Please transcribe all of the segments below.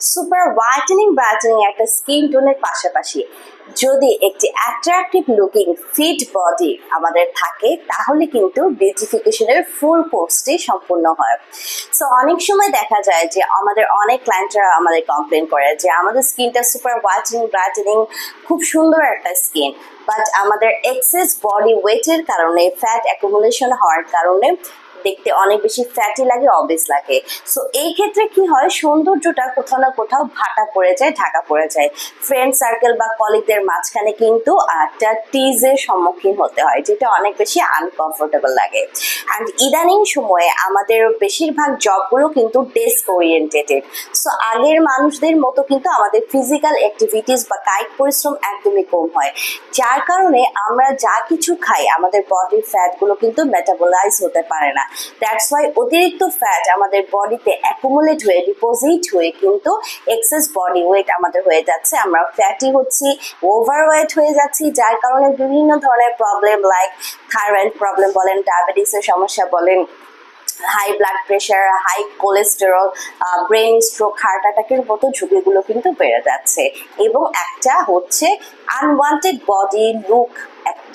Super whitening brightening একটা skin টোনের পাশাপাশি যদি একটি অ্যাট্রাকটিভ লুকিং ফিট বডি আমাদের থাকে তাহলে কিন্তু বিউটিফিকেশনের ফুল কোর্সটি সম্পূর্ণ হয়। সো অনেক সময় দেখা যায় যে আমাদের অনেক ক্লায়েন্টরা আমাদের কমপ্লেন করে যে আমাদের স্কিনটা সুপার হোয়াইটেনিং ব্রাইটেনিং খুব সুন্দর একটা স্কিন, বাট আমাদের এক্সেস বডি ওয়েটের কারণে ফ্যাট অ্যাকুমুলেশন হওয়ার কারণে দেখতে অনেক বেশি ফ্যাটি লাগে, অবেস লাগে। সো এই ক্ষেত্রে কি হয়, সৌন্দর্যটা কোথাও না কোথাও ভাটা পড়ে যায়, ঢাকা পড়ে যায়। ফ্রেন্ড সার্কেল বা কলিগদের মাঝখানে কিন্তু একটা টিজের সম্মুখীন হতে হয়, যেটা অনেক বেশি আনকমফোর্টেবল লাগে। অ্যান্ড ইদানিং সময়ে আমাদের বেশিরভাগ জবগুলো কিন্তু ডেস্ক ওরিয়েন্টেড। সো আগের মানুষদের মতো কিন্তু আমাদের ফিজিক্যাল অ্যাক্টিভিটিস বা কায়িক পরিশ্রম একদমই কম হয়, যার কারণে আমরা যা কিছু খাই আমাদের বডির ফ্যাটগুলো কিন্তু মেটাবলাইজ হতে পারে না। দ্যাটস ওয়াই অতিরিক্ত ফ্যাট আমাদের বডিতে অ্যাকুমুলেট হয়ে ডিপোজিট হয়ে কিন্তু এক্সেস বডি ওয়েট আমাদের হয়ে যাচ্ছে, আমরা ফ্যাটি হচ্ছি, ওভারওয়েট হয়ে যাচ্ছি, যার কারণে বিভিন্ন ধরনের প্রবলেম লাইক থাইরয়েড প্রবলেম বলেন, ডায়াবেটিসের সমস্যা বলেন, high blood pressure, high cholesterol, brain stroke, heart অ্যাটাকের মতো ঝুঁকিগুলো কিন্তু বেড়ে যাচ্ছে। এবং একটা হচ্ছে আনওয়ান্টেড বডি লুক,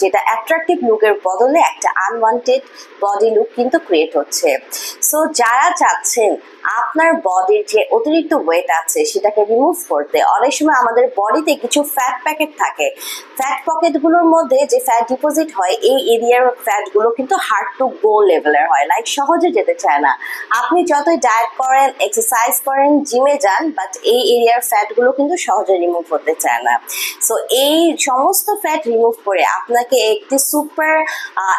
যেটা অ্যাট্রাকটিভ লুকের বদলে একটা আনওয়ান্টেড বডি লুক কিন্তু ক্রিয়েট হচ্ছে। সো যারা চাচ্ছেন আপনার বডির যে অতিরিক্ত ওয়েট আছে সেটাকে রিমুভ করতে, অনেক সময় আমাদের বডিতে কিছু ফ্যাট প্যাকেট থাকে, ফ্যাট পকেটগুলোর মধ্যে যে ফ্যাট ডিপোজিট হয় এই এরিয়ার ফ্যাটগুলো কিন্তু হার্ড টু গো লেভেলের হয়, লাইক সহজে যেতে চায় না। আপনি যতই ডায়েট করেন, এক্সারসাইজ করেন, জিমে যান, বাট এই এরিয়ার ফ্যাটগুলো কিন্তু সহজে রিমুভ হতে চায় না। সো এই সমস্ত ফ্যাট রিমুভ করে আপনাকে একটি super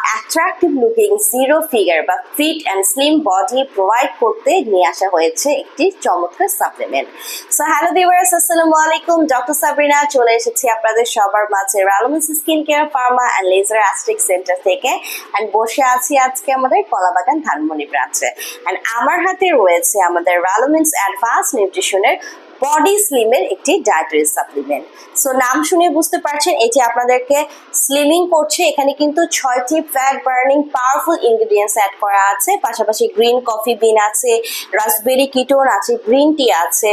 attractive looking zero figure বা fit and slim body provide করতে নিয়ে আসা হয়েছে একটি চমৎকার সাপ্লিমেন্ট। সো হ্যালো ভিউয়ার্স, আসসালামু আলাইকুম, ডক্টর সাবরিনা চলে এসেছি আপনাদের সবার মাঝে রালোমিন্স skin care pharma and laser aesthetic centre থেকে। অ্যান্ড বসে আছি আজকে আমাদের কলাবাগান ধানমন্ডি ব্রাঞ্চে। অ্যান্ড আমার হাতে রয়েছে আমাদের রালোমিন্স অ্যাডভান্স নিউট্রিশনের বডি স্লিমের একটি ডায়েটারি সাপ্লিমেন্ট। সো নাম শুনে বুঝতে পারছেন এটি আপনাদেরকে স্লিমিং করছে। এখানে কিন্তু 6টি fat burning powerful ingredients add করা আছে, পাশাপাশি গ্রিন কফি বিন আছে, রাসবেরি কিটোন আছে, গ্রিন টি আছে,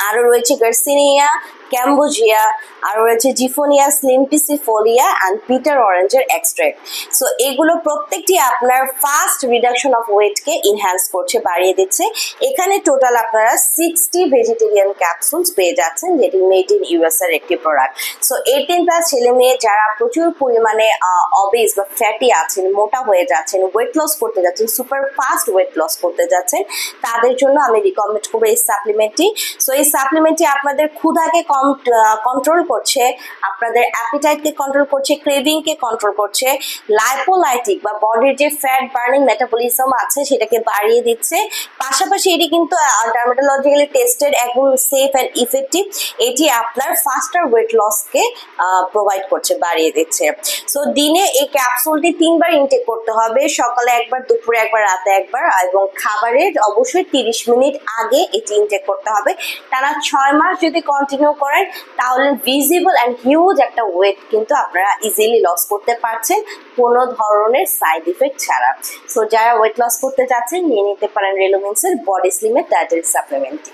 আরও রয়েছে গার্সিনিয়া ক্যাম্বোজিয়া, আরও রয়েছে জিফোনিয়া স্লিম্পিসিফোলিয়া অ্যান্ড পিটার অরেঞ্জের এক্সট্রাক্ট। সো এগুলো প্রত্যেকটি আপনার ফাস্ট রিডাকশন অফ ওয়েটকে ইনহ্যান্স করছে, বাড়িয়ে দিচ্ছে। এখানে টোটাল আপনারা 60 ভেজিটেরিয়ান ক্যাপসুলস পেয়ে যাচ্ছেন, যেটি মেড ইন ইউএস এর একটি প্রোডাক্ট। সো 18+ ছেলে মেয়ে যারা প্রচুর পরিমাণে অবেজ বা ফ্যাটি আছেন, মোটা হয়ে যাচ্ছেন, ওয়েট লস করতে যাচ্ছেন, সুপার ফাস্ট ওয়েট লস করতে যাচ্ছেন, তাদের জন্য আমি রিকমেন্ড করবো এই সাপ্লিমেন্টটি। সো এই সাপ্লিমেন্টটি আপনাদের ক্ষুধাকে কন্ট্রোল করছে, আপনাদের অ্যাপিটাইটকে কন্ট্রোল করছে, ক্রেভিংকে কন্ট্রোল করছে, লাইপোলাইটিক বা বডির যে ফ্যাট বার্নিং মেটাবলিজম আছে সেটাকে বাড়িয়ে দিচ্ছে। পাশাপাশি এটি কিন্তু ডার্মাটোলজিক্যালি টেস্টেড, একদম সেফ অ্যান্ড ইফেক্টিভ। এটি আপনার ফাস্টার ওয়েট লসকে প্রোভাইড করছে, বাড়িয়ে দিচ্ছে। সো দিনে এই ক্যাপসুলটি 3বার ইনটেক করতে হবে, সকালে একবার, দুপুরে একবার, রাতে একবার, এবং খাবারের অবশ্যই 30 মিনিট আগে এটি ইনটেক করতে হবে। টানা 6 মাস যদি কন্টিনিউ করেন তাহলে ভিজিবল অ্যান্ড হিউজ একটা ওয়েট কিন্তু আপনারা ইজিলি লস করতে পারছেন, কোনো ধরনের সাইড ইফেক্ট ছাড়া। সো যারা ওয়েট লস করতে চাচ্ছেন নিয়ে নিতে পারেন রেলোমিন্সের বডি স্লিমের ডায়েটারি সাপ্লিমেন্টটি।